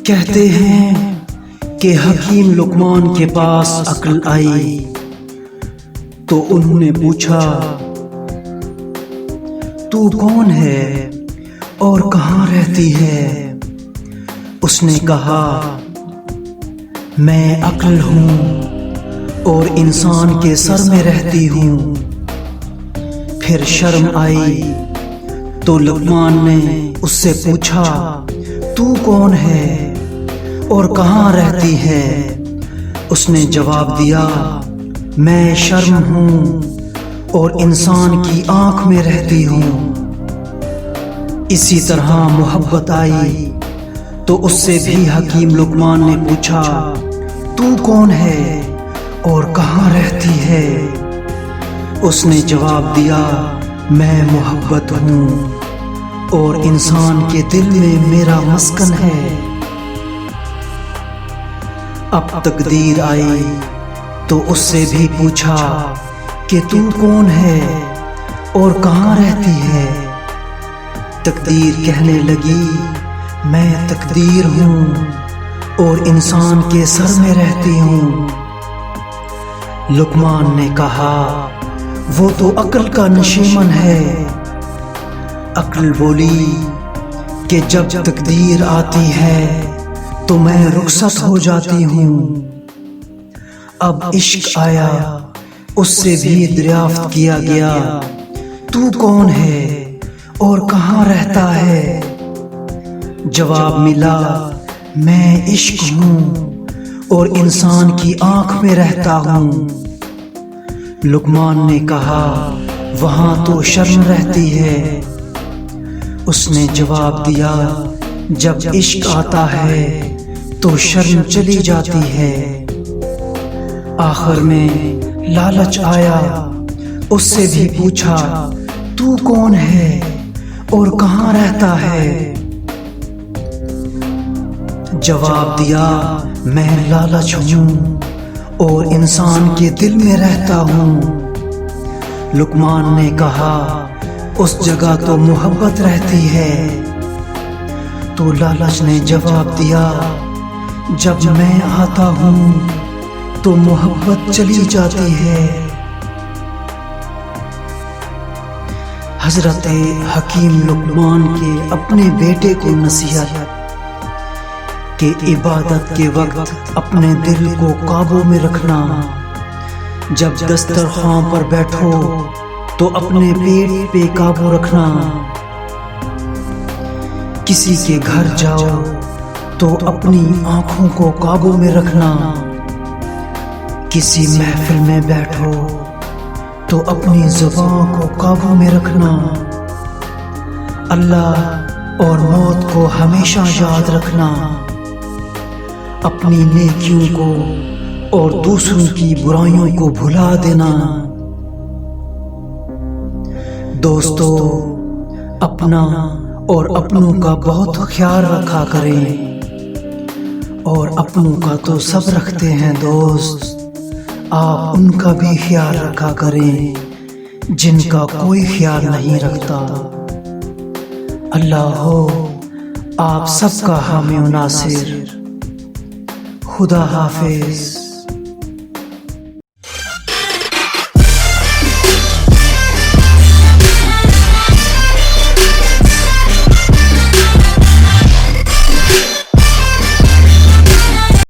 कहते हैं कि हकीम लुकमान के पास अक्ल आई तो उन्होंने पूछा, तू कौन है और कहाँ रहती है? उसने कहा, मैं अक्ल हूँ और इंसान के सर में रहती हूँ। फिर शर्म आई तो लुकमान ने उससे पूछा, तू कौन है और कहाँ रहती है? उसने जवाब दिया, मैं शर्म हूँ और इंसान की आँख में रहती हूँ। इसी तरह मोहब्बत आई तो उससे भी हकीम लुकमान ने पूछा, तू कौन है और कहाँ रहती है? उसने जवाब दिया, मैं मोहब्बत हूँ और इंसान के दिल में मेरा मस्कन है। अब तकदीर आई तो उससे भी पूछा कि तू कौन है और कहाँ रहती है? तकदीर कहने लगी, मैं तकदीर हूँ और इंसान के सर में रहती हूँ। लुकमान ने कहा, वो तो अक्ल का नशीमन है। अक्ल बोली कि जब तकदीर आती है तो मैं रुखसत हो जाती हूँ। अब इश्क आया, उससे भी दरियाफ्त किया गया, तू कौन है और कहाँ रहता है? जवाब मिला, मैं इश्क हूँ और इंसान की आँख में रहता हूँ। लुकमान ने कहा, वहाँ तो शर्म रहती है। उसने जवाब दिया, जब इश्क आता है तो शर्म चली जाती है। आखिर में लालच आया, उससे भी पूछा, तू कौन है और कहाँ रहता है? जवाब दिया, मैं लालच हूँ और इंसान के दिल में रहता हूँ। लुकमान ने कहा, उस जगह तो मोहब्बत रहती है। तो लालच ने जवाब दिया, जब मैं आता हूँ तो मोहब्बत चली जाती है। हजरत हकीम लुकमान के अपने बेटे को नसीहत कि इबादत के वक्त अपने दिल को काबू में रखना। जब दस्तरखां पर बैठो तो अपने पेट पे काबू रखना। किसी के घर जाओ तो अपनी आंखों को काबू में रखना। किसी महफिल में बैठो तो अपनी जुबान को काबू में रखना। अल्लाह और मौत को हमेशा याद रखना। अपनी नेकियों को और दूसरों की बुराइयों को भुला देना। दोस्तों, अपना और अपनों का बहुत ख्याल रखा करें। और अपनों का तो सब रखते हैं दोस्त, आप उनका भी ख्याल रखा करें जिनका कोई ख्याल नहीं रखता। अल्लाह हो आप सबका हामी नासिर। खुदा हाफिज।